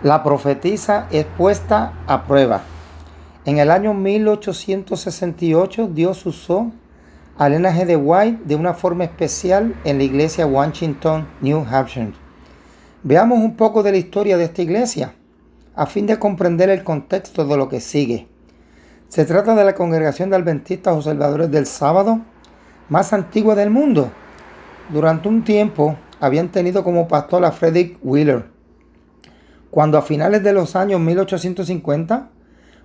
La profetisa es puesta a prueba. En el año 1868, Dios usó a Ellen G. de White de una forma especial en la iglesia Washington, New Hampshire. Veamos un poco de la historia de esta iglesia, a fin de comprender el contexto de lo que sigue. Se trata de la congregación de adventistas observadores del sábado más antigua del mundo. Durante un tiempo habían tenido como pastor a Frederick Wheeler. Cuando a finales de los años 1850,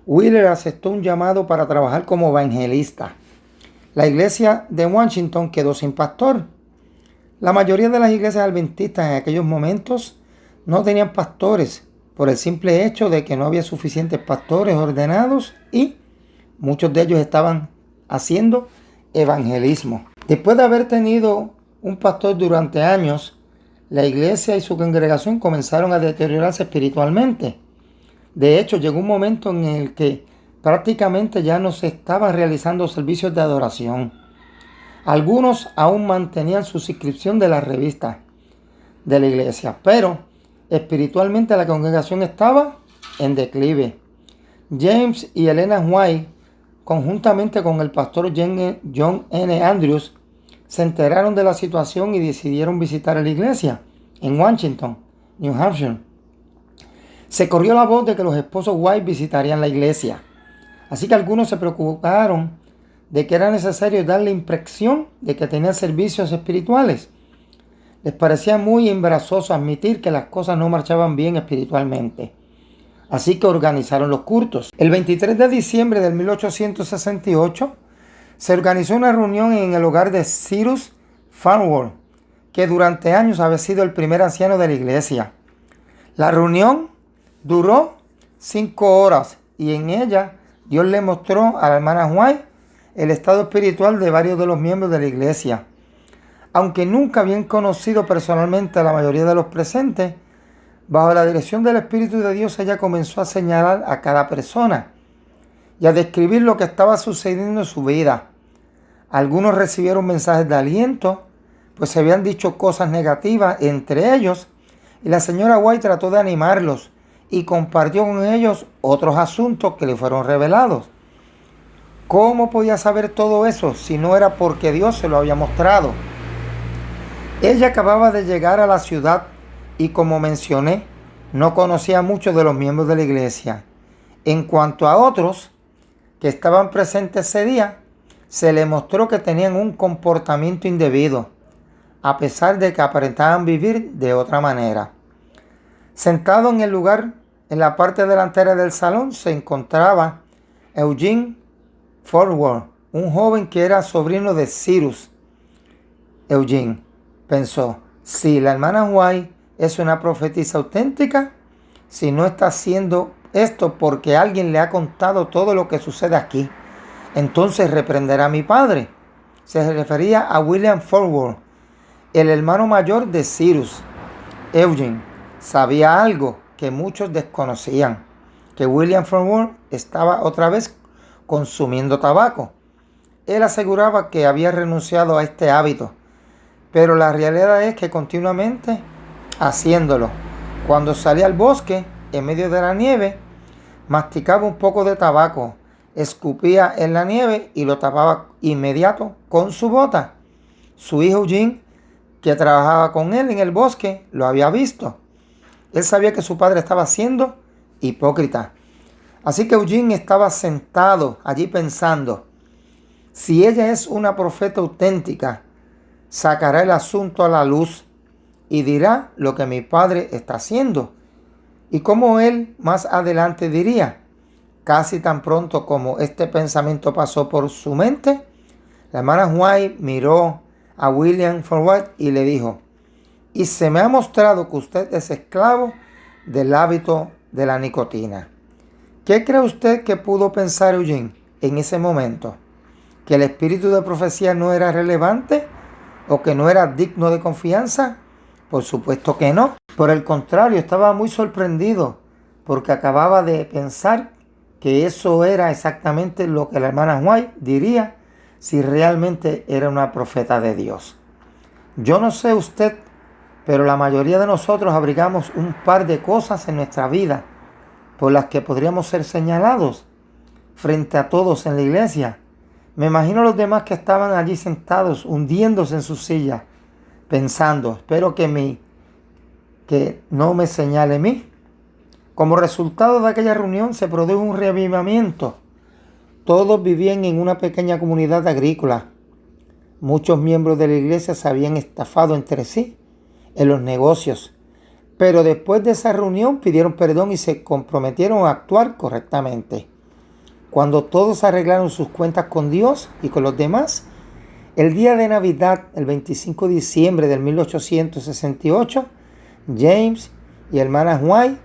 Wheeler aceptó un llamado para trabajar como evangelista. La iglesia de Washington quedó sin pastor. La mayoría de las iglesias adventistas en aquellos momentos no tenían pastores por el simple hecho de que no había suficientes pastores ordenados y muchos de ellos estaban haciendo evangelismo. Después de haber tenido un pastor durante años, la iglesia y su congregación comenzaron a deteriorarse espiritualmente. De hecho, llegó un momento en el que prácticamente ya no se estaban realizando servicios de adoración. Algunos aún mantenían su suscripción de la revista de la iglesia, pero espiritualmente la congregación estaba en declive. James y Ellen White, conjuntamente con el pastor John N. Andrews, se enteraron de la situación y decidieron visitar la iglesia en Washington, New Hampshire. Se corrió la voz de que los esposos White visitarían la iglesia, así que algunos se preocuparon de que era necesario dar la impresión de que tenían servicios espirituales. Les parecía muy embarazoso admitir que las cosas no marchaban bien espiritualmente, así que organizaron los cultos. El 23 de diciembre de 1868 se organizó una reunión en el hogar de Cyrus Farnworth, que durante años había sido el primer anciano de la iglesia. La reunión duró 5 horas y en ella Dios le mostró a la hermana White el estado espiritual de varios de los miembros de la iglesia. Aunque nunca habían conocido personalmente a la mayoría de los presentes, bajo la dirección del Espíritu de Dios ella comenzó a señalar a cada persona y a describir lo que estaba sucediendo en su vida. Algunos recibieron mensajes de aliento, pues se habían dicho cosas negativas entre ellos, y la señora White trató de animarlos y compartió con ellos otros asuntos que le fueron revelados. ¿Cómo podía saber todo eso si no era porque Dios se lo había mostrado? Ella acababa de llegar a la ciudad y, como mencioné, no conocía a muchos de los miembros de la iglesia. En cuanto a otros que estaban presentes ese día, se le mostró que tenían un comportamiento indebido, a pesar de que aparentaban vivir de otra manera. Sentado en el lugar, en la parte delantera del salón, se encontraba Eugene Farnworth, un joven que era sobrino de Cyrus. Eugene pensó, si la hermana White es una profetisa auténtica, si no está haciendo esto porque alguien le ha contado todo lo que sucede aquí, entonces reprenderá a mi padre. Se refería a William Farnworth, el hermano mayor de Cyrus. Eugene sabía algo que muchos desconocían, que William Farnworth estaba otra vez consumiendo tabaco. Él aseguraba que había renunciado a este hábito, pero la realidad es que continuamente haciéndolo. Cuando salía al bosque, en medio de la nieve, masticaba un poco de tabaco, escupía en la nieve y lo tapaba inmediato con su bota. Su hijo Eugene, que trabajaba con él en el bosque, lo había visto. Él sabía que su padre estaba siendo hipócrita. Así que Eugene estaba sentado allí pensando, si ella es una profeta auténtica, sacará el asunto a la luz y dirá lo que mi padre está haciendo. Y como él más adelante diría, casi tan pronto como este pensamiento pasó por su mente, la hermana White miró a William Farnworth y le dijo, y se me ha mostrado que usted es esclavo del hábito de la nicotina. ¿Qué cree usted que pudo pensar Eugene en ese momento? ¿Que el espíritu de profecía no era relevante o que no era digno de confianza? Por supuesto que no. Por el contrario, estaba muy sorprendido porque acababa de pensar que eso era exactamente lo que la hermana White diría si realmente era una profeta de Dios. Yo no sé usted, pero la mayoría de nosotros abrigamos un par de cosas en nuestra vida por las que podríamos ser señalados frente a todos en la iglesia. Me imagino a los demás que estaban allí sentados, hundiéndose en sus sillas, pensando, espero que no me señale a mí. Como resultado de aquella reunión se produjo un reavivamiento. Todos vivían en una pequeña comunidad agrícola. Muchos miembros de la iglesia se habían estafado entre sí en los negocios, pero después de esa reunión pidieron perdón y se comprometieron a actuar correctamente. Cuando todos arreglaron sus cuentas con Dios y con los demás, el día de Navidad, el 25 de diciembre de 1868, James y hermana White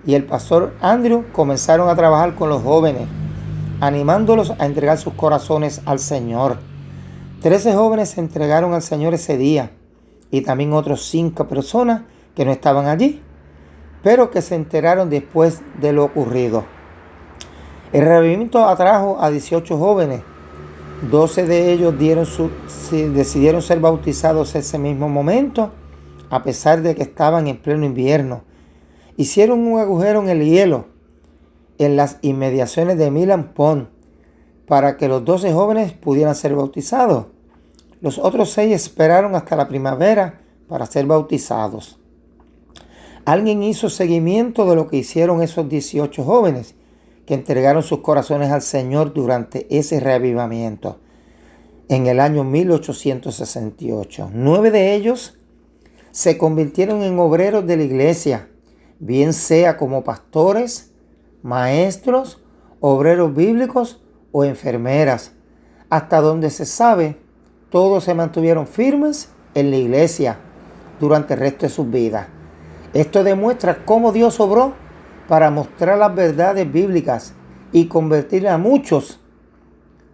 y el pastor Andrew comenzaron a trabajar con los jóvenes, animándolos a entregar sus corazones al Señor. 13 jóvenes se entregaron al Señor ese día y también otros 5 personas que no estaban allí, pero que se enteraron después de lo ocurrido. El reavivamiento atrajo a 18 jóvenes. 12 de ellos decidieron ser bautizados ese mismo momento, a pesar de que estaban en pleno invierno. Hicieron un agujero en el hielo en las inmediaciones de Millen Pond para que los 12 jóvenes pudieran ser bautizados. Los otros 6 esperaron hasta la primavera para ser bautizados. Alguien hizo seguimiento de lo que hicieron esos 18 jóvenes que entregaron sus corazones al Señor durante ese reavivamiento en el año 1868. 9 de ellos se convirtieron en obreros de la iglesia, bien sea como pastores, maestros, obreros bíblicos o enfermeras. Hasta donde se sabe, todos se mantuvieron firmes en la iglesia durante el resto de sus vidas. Esto demuestra cómo Dios obró para mostrar las verdades bíblicas y convertir a muchos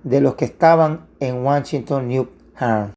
de los que estaban en Washington, New Hampshire.